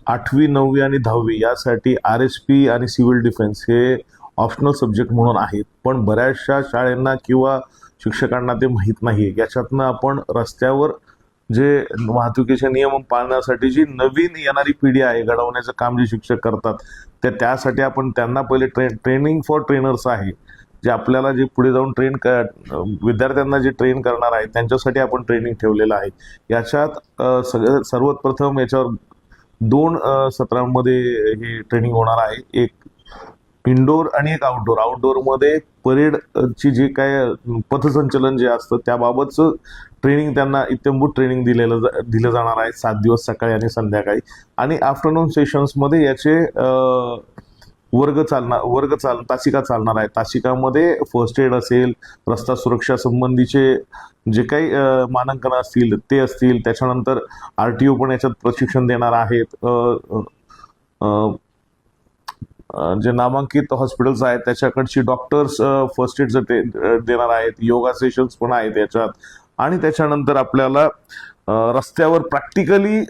8वी 9वी आणि 10वी यासाठी RSP आणि सिव्हिल डिफेन्स हे ऑप्शनल सब्जेक्ट म्हणून आहेत, पण बऱ्याचशा शाळांना किंवा शिक्षकांना ते माहीत नाही. याच्यातनं आपण रस्त्यावर जे वाहतुकीचे नियम पाळण्यासाठी जी नवीन येणारी पिढी आहे घडवण्याचं काम जे शिक्षक करतात, त्यासाठी आपण त्यांना पहिले ट्रेनिंग फॉर ट्रेनर्स आहे, जे आपल्याला जे पुढे जाऊन विद्यार्थ्यांना जे ट्रेन करणार आहे त्यांच्यासाठी आपण ट्रेनिंग ठेवलेलं आहे. याच्यात सर्वात प्रथम याच्यावर 2 सत्रांमध्ये ही ट्रेनिंग होणार आहे. एक इनडोर आणि एक आउटडोर. आउटडोअरमध्ये परेडची जे काय पथसंचलन जे असतं त्याबाबतचं ट्रेनिंग त्यांना इत्यंभूत ट्रेनिंग दिलं जाणार आहे 7 दिवस सकाळी आणि संध्याकाळी. आणि आफ्टरनून सेशन्समध्ये याचे तासिका चालणार आहे. तासिकामध्ये फर्स्ट एड असेल, रस्ता सुरक्षा संबंधीचे जे काही मानांकन असतील ते असतील. त्याच्यानंतर RTO पण याच्यात प्रशिक्षण देणार आहेत. जे नामांकित हॉस्पिटल्स आहेत त्याच्याकडची डॉक्टर्स फर्स्ट एडचं देणार आहेत. योगा सेशन्स पण आहेत याच्यात. आणि त्याच्यानंतर आपल्याला रस्त्यावर प्रॅक्टिकली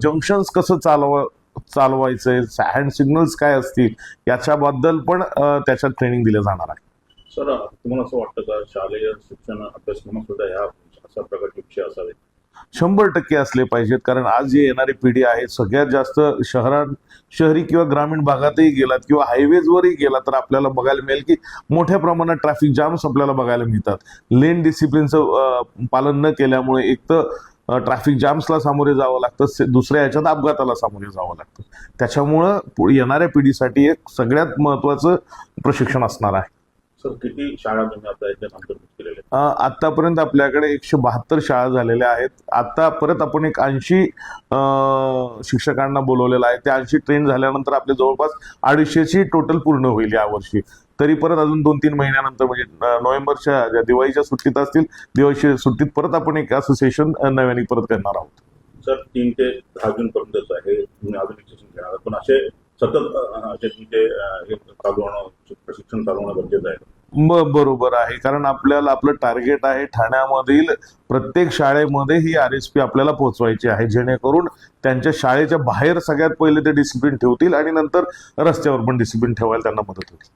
जंक्शन्स कसं चालवायचंय, हँड सिग्नल्स काय असतील याच्याबद्दल पण त्याच्यात ट्रेनिंग दिलं जाणार आहे. सर, तुम्हाला असं वाटतं का शालेय शिक्षण अभ्यासक्रमात सुद्धा ह्या अशा प्रकारचे विषय असावेत? 100% असले पाहिजेत, कारण आज जी येणारी पिढी आहे सगळ्यात जास्त शहरी किंवा ग्रामीण भागातही गेलात किंवा हायवेजवरही गेला तर आपल्याला बघायला मिळेल की मोठ्या प्रमाणात ट्रॅफिक जाम्स आपल्याला बघायला मिळतात. लेन डिसिप्लिनचं पालन न केल्यामुळे एक तर ट्रॅफिक जाम्सला सामोरे जावं लागतं, दुसऱ्या याच्यात अपघाताला सामोरे जावं लागतं. त्याच्यामुळं येणाऱ्या पिढीसाठी एक सगळ्यात महत्त्वाचं प्रशिक्षण असणार आहे. सर, किती शाळा तुम्ही आता याच्यात अंतर्भूत केलेल्या? आतापर्यंत आपल्याकडे 172 शाळा झालेल्या आहेत. आता परत आपण एक 80 शिक्षकांना बोलवलेलं आहे. त्या 80 ट्रेन झाल्यानंतर आपले जवळपास 250ची टोटल पूर्ण होईल यावर्षी. तरी परत अजून 2-3 महिन्यानंतर म्हणजे नोव्हेंबरच्या ज्या दिवाळीच्या सुट्टीत असतील, दिवाळीच्या सुट्टीत परत आपण एक असं सेशन नव्याने परत करणार आहोत. सर, 3 ते 10 जून पर्यंतच आहे तुम्ही अजून सेशन घेणार, पण असे सतत प्रशिक्षण चालू होणं गरजेचं आहे. बरोबर आहे, कारण आपलं टार्गेट आहे ठाण्यामधील प्रत्येक शाळेमध्ये ही RSP आपल्याला पोहोचवायची आहे, जेणेकरून त्यांच्या शाळेच्या बाहेर सगळ्यात पहिले ते डिसिप्लिन ठेवतील आणि नंतर रस्त्यावर पण डिसिप्लिन ठेवायला त्यांना मदत होईल.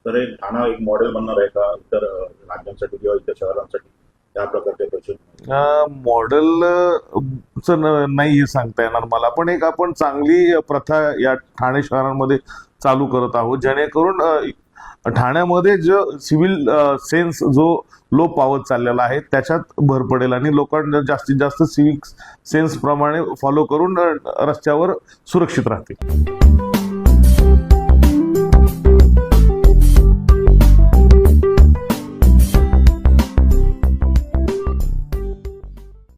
तर एक ठाणा एक मॉडेल बनणार आहे का इतर राज्यांसाठी किंवा इतर शहरांसाठी त्या प्रकारचे प्रशिक्षण? मॉडेलचं नाही सांगता येणार मला, पण एक आपण चांगली प्रथा या ठाणे शहरांमध्ये चालू करत आहोत, जेणेकरून ठाण्यामध्ये जो सिव्हिल सेन्स जो लोप पावत चाललेला आहे त्याच्यात भर पडेल आणि लोकांना जास्तीत जास्त सिव्हिक सेन्स प्रमाणे फॉलो करून रस्त्यावर सुरक्षित राहतील.